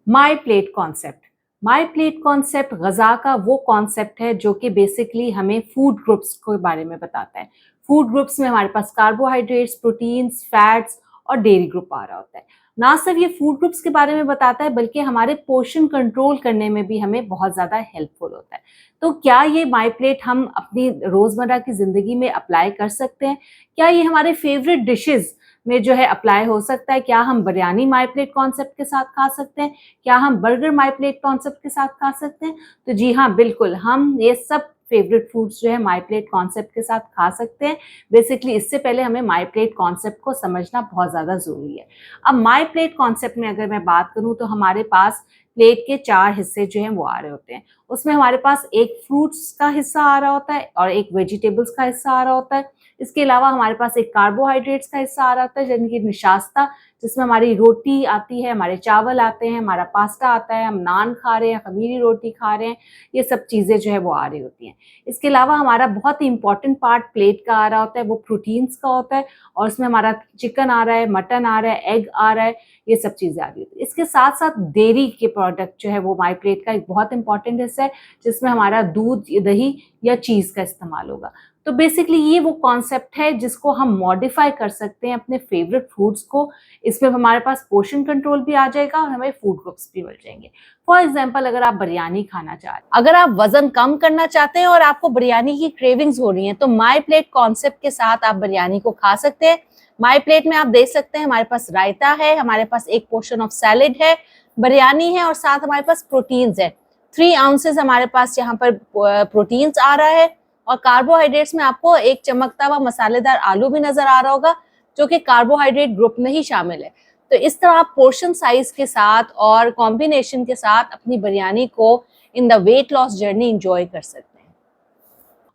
My plate concept. My plate concept Gaza का वो concept है जो कि बेसिकली हमें फूड ग्रुप्स के बारे में बताता है। फूड ग्रुप्स में हमारे पास कार्बोहाइड्रेट्स, प्रोटीन्स, फैट्स और डेयरी ग्रुप आ रहा होता है। ना सिर्फ ये फूड ग्रुप्स के बारे में बताता है बल्कि हमारे पोर्शन कंट्रोल करने में भी हमें बहुत ज़्यादा हेल्पफुल होता है। तो क्या ये माई प्लेट हम अपनी रोज़मर्रा की ज़िंदगी में अप्लाई कर सकते हैं? क्या ये हमारे फेवरेट डिशेज़ में जो है अप्लाई हो सकता है? क्या हम बिरयानी माई प्लेट कॉन्सेप्ट के साथ खा सकते हैं? क्या हम बर्गर माई प्लेट कॉन्सेप्ट के साथ खा सकते हैं? तो जी हाँ, बिल्कुल, हम ये सब फेवरेट फूड्स जो है माई प्लेट कॉन्सेप्ट के साथ खा सकते हैं। बेसिकली इससे पहले हमें माई प्लेट कॉन्सेप्ट को समझना बहुत ज़्यादा ज़रूरी है। अब माई प्लेट कॉन्सेप्ट में अगर मैं बात करूँ तो हमारे पास प्लेट के 4 हिस्से जो हैं वो आ रहे होते हैं। उसमें हमारे पास एक फ्रूट्स का हिस्सा आ रहा होता है और एक वेजिटेबल्स का हिस्सा आ रहा होता है। इसके अलावा हमारे पास एक कार्बोहाइड्रेट्स का हिस्सा आ रहा होता है, यानी कि निशास्ता, जिसमें हमारी रोटी आती है, हमारे चावल आते हैं, हमारा पास्ता आता है, हम नान खा रहे हैं, खमीरी रोटी खा रहे हैं, ये सब चीज़ें जो है वो आ रही होती हैं। इसके अलावा हमारा बहुत ही इंपॉर्टेंट पार्ट प्लेट का आ रहा होता है, वो प्रोटीन्स का होता है और उसमें हमारा चिकन आ रहा है, मटन आ रहा है, एग आ रहा है, ये सब चीज़ें आ रही होती हैं। इसके साथ-साथ डेयरी के प्रोडक्ट जो है वो माई प्लेट का एक बहुत इंपॉर्टेंट हिस्सा है, जिसमें हमारा दूध, दही या चीज़ का इस्तेमाल होगा। तो बेसिकली ये वो कॉन्सेप्ट है जिसको हम मॉडिफाई कर सकते हैं अपने फेवरेट फूड्स को। इसमें हमारे पास पोर्शन कंट्रोल भी आ जाएगा और हमें फूड ग्रुप्स भी मिल जाएंगे। फॉर एग्जाम्पल, अगर आप बिरयानी खाना चाह रहे हैं, अगर आप वजन कम करना चाहते हैं और आपको बिरयानी की क्रेविंग्स हो रही हैं, तो माई प्लेट कॉन्सेप्ट के साथ आप बिरयानी को खा सकते हैं। माई प्लेट में आप देख सकते हैं हमारे पास रायता है, हमारे पास एक पोर्शन ऑफ सैलेड है, बिरयानी है और साथ हमारे पास प्रोटीन्स है। 3 आउंसेस हमारे पास यहाँ पर प्रोटीन्स आ रहा है और कार्बोहाइड्रेट्स में आपको एक चमकता हुआ मसालेदार आलू भी नजर आ रहा होगा, जो कि कार्बोहाइड्रेट ग्रुप में ही शामिल है। तो इस तरह आप पोर्शन साइज के साथ और कॉम्बिनेशन के साथ अपनी बिरयानी को in the weight loss journey enjoy कर सकते हैं।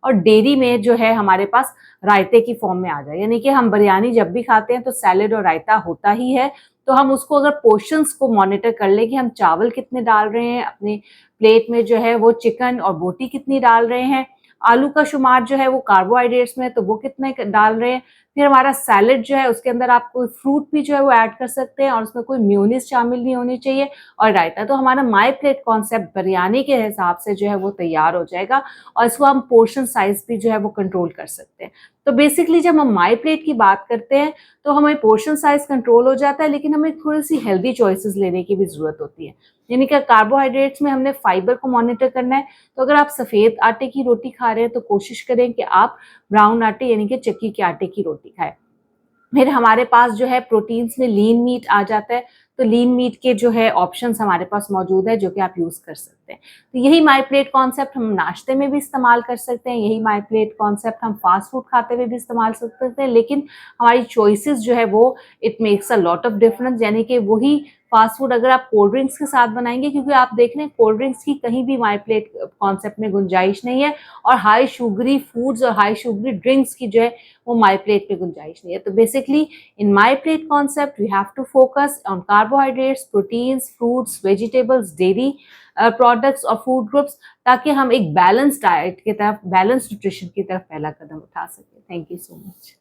और डेयरी में जो है हमारे पास रायते की फॉर्म में आ जाए, यानी कि हम बिरयानी जब भी खाते हैं तो सैलेड और रायता होता ही है। तो हम उसको अगर पोर्शंस को मॉनिटर कर लें कि हम चावल कितने डाल रहे हैं अपने प्लेट में, जो है वो चिकन और बोटी कितनी डाल रहे हैं, आलू का शुमार जो है वो कार्बोहाइड्रेट्स में तो वो कितने डाल रहे हैं, फिर हमारा सैलेड जो है उसके अंदर आप कोई फ्रूट भी जो है वो ऐड कर सकते हैं और उसमें कोई मेयोनीज शामिल नहीं होनी चाहिए, और रायता। तो हमारा माई प्लेट कॉन्सेप्ट बिरयानी के हिसाब से जो है वो तैयार हो जाएगा और इसको हम पोर्शन साइज भी जो है वो कंट्रोल कर सकते हैं। तो बेसिकली जब हम माई प्लेट की बात करते हैं तो हमें पोर्शन साइज कंट्रोल हो जाता है, लेकिन हमें थोड़ी सी हेल्दी चॉइसेस लेने की भी जरूरत होती है। यानी कि कार्बोहाइड्रेट्स में हमने फाइबर को मॉनिटर करना है, तो अगर आप सफ़ेद आटे की रोटी खा रहे हैं तो कोशिश करें कि आप ब्राउन आटे यानी कि चक्की के आटे की रोटी खाएं। फिर हमारे पास जो है प्रोटीन्स में लीन मीट आ जाता है, तो लीन मीट के जो है ऑप्शंस हमारे पास मौजूद है जो कि आप यूज़ कर सकते हैं। तो यही माई प्लेट कॉन्सेप्ट हम नाश्ते में भी इस्तेमाल कर सकते हैं, यही माई प्लेट कॉन्सेप्ट हम फास्ट फूड खाते हुए भी इस्तेमाल कर सकते हैं, लेकिन हमारी चॉइसेस जो है वो it makes a lot of difference. यानी कि वही फास्ट फूड अगर आप कोल्ड ड्रिंक्स के साथ बनाएंगे, क्योंकि आप देख रहे हैं कोल्ड ड्रिंक्स की कहीं भी माई प्लेट कॉन्सेप्ट में गुंजाइश नहीं है, और हाई शुगरी फूड्स और हाई शुगरी ड्रिंक्स की जो है वो माई प्लेट में गुंजाइश नहीं है। तो basically in my plate concept we have to focus on carbohydrates, proteins, fruits, vegetables, dairy products और food groups, ताकि हम एक बैलेंस डाइट की तरफ, बैलेंस न्यूट्रिशन की तरफ पहला कदम उठा सकें। Thank you so much.